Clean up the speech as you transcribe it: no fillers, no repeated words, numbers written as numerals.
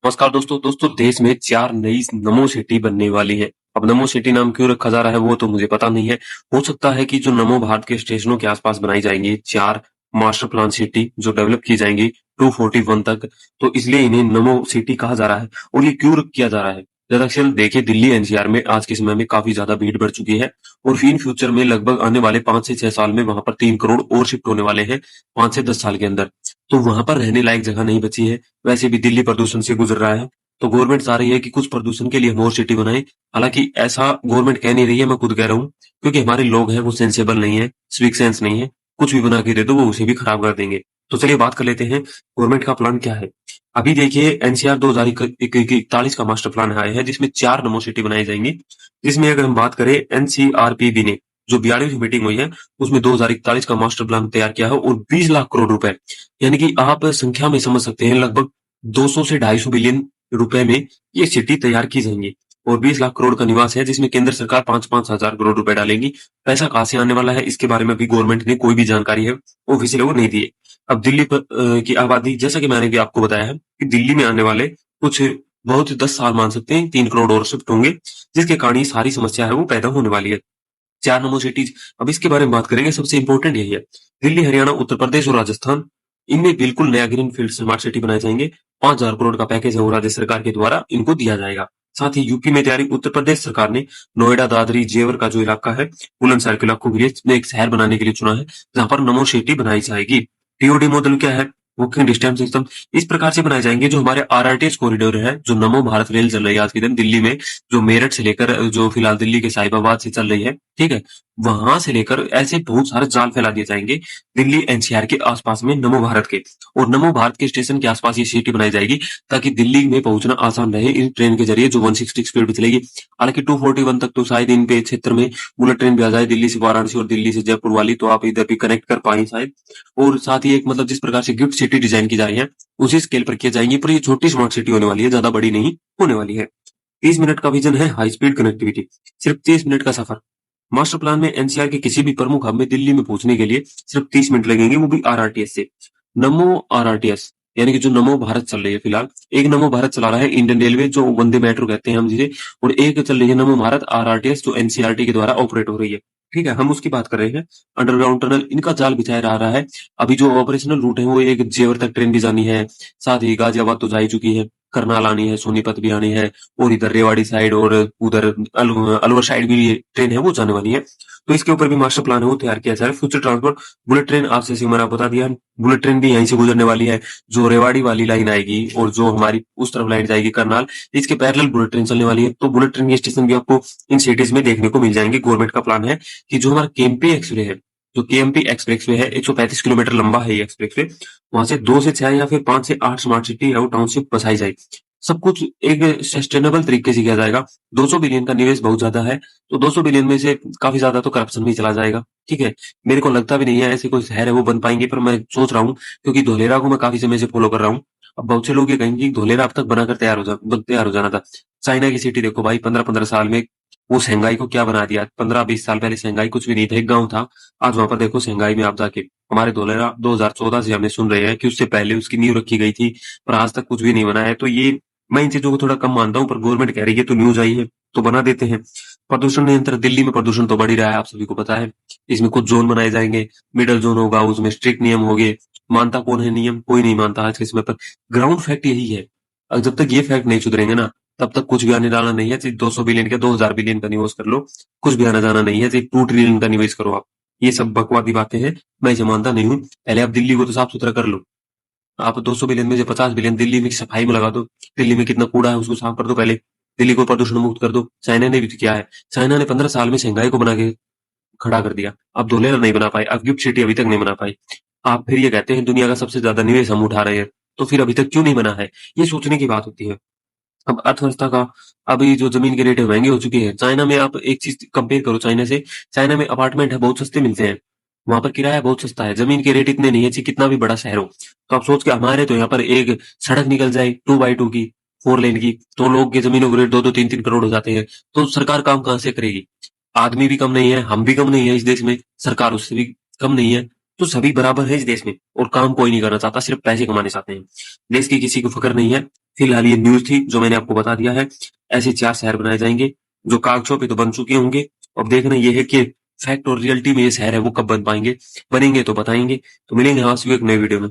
नमस्कार दोस्तों देश में 4 नई नमो सिटी बनने वाली है। अब नमो सिटी नाम क्यों रखा जा रहा है वो तो मुझे पता नहीं है। हो सकता है कि जो नमो भारत के स्टेशनों के आसपास बनाई जाएंगी 4 मास्टर प्लान सिटी जो डेवलप की जाएंगी 241 तक, तो इसलिए इन्हें नमो सिटी कहा जा रहा है। और ये क्यों किया जा रहा है? दरअसल देखिए, दिल्ली एनसीआर में आज के समय में काफी ज्यादा भीड़ बढ़ चुकी है और इन फ्यूचर में लगभग आने वाले 5 से 6 साल में वहां पर 3 करोड़ और शिफ्ट होने वाले हैं 5 से 10 साल के अंदर। तो वहां पर रहने लायक जगह नहीं बची है। वैसे भी दिल्ली प्रदूषण से गुजर रहा है, तो गवर्नमेंट चाह रही है कि कुछ प्रदूषण के लिए हम और सिटी बनाएं। हालांकि ऐसा गवर्नमेंट कह नहीं रही है, मैं खुद कह रहा हूँ, क्योंकि हमारे लोग हैं वो सेंसेबल नहीं है, सिविक सेंस नहीं है। कुछ भी बना के दे दो वो उसे भी खराब कर देंगे। तो चलिए बात कर लेते हैं गवर्नमेंट का प्लान क्या है। अभी देखिए, एनसीआर 2041 का मास्टर प्लान आया है जिसमें 4 नमो सिटी बनाई जाएंगी। जिसमें अगर हम बात करें, एनसीआरपीबी ने जो 42वीं मीटिंग हुई है उसमें 2041 का मास्टर प्लान तैयार किया है और 20 लाख करोड़ रुपए, यानी कि आप संख्या में समझ सकते हैं, लगभग 200 से 250 बिलियन रुपए में ये सिटी तैयार की जाएंगी। और 20 लाख करोड़ का निवास है जिसमें केंद्र सरकार 5-5 हजार करोड़ रुपए डालेंगी। पैसा कहां से आने वाला है इसके बारे में अभी गवर्नमेंट ने कोई भी जानकारी है ऑफिशियल वो नहीं दी है। अब दिल्ली पर की आबादी, जैसा कि मैंने भी आपको बताया है कि दिल्ली में आने वाले कुछ बहुत 10 साल मान सकते हैं 3 करोड़ और शिफ्ट होंगे, जिसके कारण ये सारी समस्या है वो पैदा होने वाली है। 4 नमो सिटीज, अब इसके बारे में बात करेंगे। सबसे इंपॉर्टेंट यही है, दिल्ली, हरियाणा, उत्तर प्रदेश और राजस्थान, इनमें बिल्कुल नया ग्रीन फील्ड स्मार्ट सिटी बनाए जाएंगे। 5,000 करोड़ का पैकेज है वो राज्य सरकार के द्वारा इनको दिया जाएगा। साथ ही यूपी में तैयारी, उत्तर प्रदेश सरकार ने नोएडा, दादरी, जेवर का जो इलाका है, बुलंदशहर के इलाकों के लिए एक शहर बनाने के लिए चुना है जहां पर नमो सिटी बनाई जाएगी। टीओडी मॉडल क्या है? वॉकिंग डिस्टेंस सिस्टम इस प्रकार से बनाए जाएंगे। जो हमारे आरआरटीएस कॉरिडोर है, जो नमो भारत रेल चल रही है आज के दिन दिल्ली में, जो मेरठ से लेकर जो फिलहाल दिल्ली के साहिबाबाद से चल रही है, ठीक है, वहां से लेकर ऐसे बहुत सारे जाल फैला दिए जाएंगे दिल्ली एनसीआर के आसपास में नमो भारत के। और नमो भारत के स्टेशन के आसपास ये सिटी बनाई जाएगी ताकि दिल्ली में पहुंचना आसान रहे इस ट्रेन के जरिए जो 160 स्पीड पे चलेगी। हालांकि 241 तक तो शायद इन पे क्षेत्र में बुलेट ट्रेन भी आ जाए, दिल्ली से वाराणसी और दिल्ली से जयपुर वाली, तो आप इधर भी कनेक्ट कर पाए शायद। और साथ ही एक मतलब जिस प्रकार से गिफ्ट सिटी डिजाइन की जा रही है उसी स्केल पर किया जाएंगी, पर ये छोटी स्मार्ट सिटी होने वाली है, ज्यादा बड़ी नहीं होने वाली है। 30 मिनट का विजन है हाई स्पीड कनेक्टिविटी, सिर्फ 30 मिनट का सफर। मास्टर प्लान में एनसीआर के किसी भी प्रमुख हब में दिल्ली में पहुंचने के लिए सिर्फ 30 मिनट लगेंगे, वो भी आरआरटीएस से। नमो आरआरटीएस, यानी कि जो नमो भारत चल रही है फिलहाल, एक नमो भारत चला रहा है इंडियन रेलवे जो वंदे मेट्रो कहते हैं हम जिसे, और एक चल रही है नमो भारत आरआरटीएस जो एनसीआरटी के द्वारा ऑपरेट हो रही है। ठीक है, हम उसकी बात कर रहे हैं। अंडरग्राउंड टनल, इनका जाल बिछाया जा रहा है। अभी जो ऑपरेशनल रूट है वो एक जेवर तक ट्रेन भी जानी है, साथ ही गाजियाबाद तो जा ही चुकी है, करनाल आनी है, सोनीपत भी आनी है, और इधर रेवाड़ी साइड और उधर अलवर साइड भी ये ट्रेन है वो जाने वाली है। तो इसके ऊपर भी मास्टर प्लान है वो तैयार किया जा रहा है। फ्यूचर ट्रांसपोर्ट, बुलेट ट्रेन, आज जैसे मैंने बता दिया, बुलेट ट्रेन भी यहीं से गुजरने वाली है। जो रेवाड़ी वाली लाइन आएगी और जो हमारी उस तरफ लाइन जाएगी करनाल, इसके पैरेलल बुलेट ट्रेन चलने वाली है। तो बुलेट ट्रेन के स्टेशन भी आपको इन सिटीज में देखने को मिल जाएंगे। गवर्नमेंट का प्लान है कि जो हमारा केएमपी एक्सप्रेस है, जो केएमपी एक्सप्रेस वे है, 135 किलोमीटर लंबा है ये एक्सप्रेस वे, वहां से 2 से 6 या फिर 5 से 8 स्मार्ट सिटी और टाउनशिप बसाई जाएगी। सब कुछ एक सस्टेनेबल तरीके से किया जाएगा। 200 बिलियन का निवेश बहुत ज्यादा है, तो 200 बिलियन में से काफी ज्यादा तो करप्शन भी चला जाएगा। ठीक है, मेरे को लगता भी नहीं है ऐसे कोई शहर है वो बन पाएंगे, पर मैं सोच रहा हूँ क्योंकि धोलेरा को मैं काफी समय से फॉलो कर रहा हूँ। अब बहुत से लोग ये कहेंगे कि धोलेरा अब तक बनाकर तैयार हो जाना था। चाइना की सिटी देखो भाई, 15-15 साल में वो शंघाई को क्या बना दिया। 15-20 साल पहले शंघाई कुछ भी नहीं था, एक गांव था। आज वहां पर देखो शंघाई में आप जाके, हमारे धोलेरा 2014 से हमने सुन रहे हैं कि उससे पहले उसकी नींव रखी गई थी, पर आज तक कुछ भी नहीं बना है। तो ये, मैं इन चीजों को थोड़ा कम मानता हूँ, पर गवर्नमेंट कह रही है तो न्यूज आई है तो बना देते हैं। प्रदूषण नियंत्रण, दिल्ली में प्रदूषण तो बढ़ ही रहा है, आप सभी को पता है। इसमें कुछ जोन बनाए जाएंगे, मिडल जोन होगा, उसमें स्ट्रिक्ट नियम होंगे। मानता कौन है नियम? कोई नहीं मानता आज के समय पर। ग्राउंड फैक्ट यही है, और जब तक ये फैक्ट नहीं सुधरेंगे ना, तब तक कुछ भी आने जाना नहीं है। सिर्फ 200 बिलियन का 2000 बिलियन का निवेश कर लो, कुछ भी आना जाना नहीं है। सिर्फ 2 ट्रिलियन का निवेश करो आप। ये सब बकवादी बातें हैं, मैं इसे मानता नहीं हूँ। पहले आप दिल्ली को तो साफ सुथरा कर लो। आप 200 बिलियन में से 50 बिलियन दिल्ली में सफाई में लगा दो। दिल्ली में कितना कूड़ा है उसको साफ कर दो पहले। दिल्ली को प्रदूषण मुक्त कर दो। चाइना ने भी तो किया है। चाइना ने 15 साल में शंघाई को बना के खड़ा कर दिया। अब धोलेरा नहीं बना पाए, अब गिफ्ट सिटी अभी तक नहीं बना पाई। आप फिर ये कहते हैं दुनिया का सबसे ज्यादा निवेश हम उठा रहे हैं, तो फिर अभी तक क्यों नहीं बना है? ये सोचने की बात होती है। अब अर्थव्यवस्था का, अभी जो जमीन के रेट है महंगे हो चुके हैं। चाइना में आप एक चीज कंपेयर करो चाइना से, चाइना में अपार्टमेंट है बहुत सस्ते मिलते हैं, वहां पर किराया बहुत सस्ता है, जमीन के रेट इतने नहीं है, चाहे कितना भी बड़ा शहर हो। तो आप सोच के, हमारे तो यहाँ पर एक सड़क निकल जाए 2x2 की, 4 लेन की, तो लोग के जमीनों के रेट 2-2, 3-3 करोड़ हो जाते हैं। तो सरकार काम कहाँ से करेगी? आदमी भी कम नहीं है, हम भी कम नहीं है इस देश में, सरकार उससे भी कम नहीं है। तो सभी बराबर है इस देश में और काम कोई नहीं करना चाहता, सिर्फ पैसे कमाने चाहते हैं। देश की किसी को फिक्र नहीं है। फिलहाल ये न्यूज़ थी जो मैंने आपको बता दिया है। ऐसे 4 शहर बनाए जाएँगे, जो कागज़ों पे तो बन चुके होंगे। अब देखना ये है कि फैक्ट और रियलिटी में ये शहर है वो कब बन पाएँगे। बनेंगे तो बताएँगे। तो मिलेंगे आपसे एक नए वीडियो में।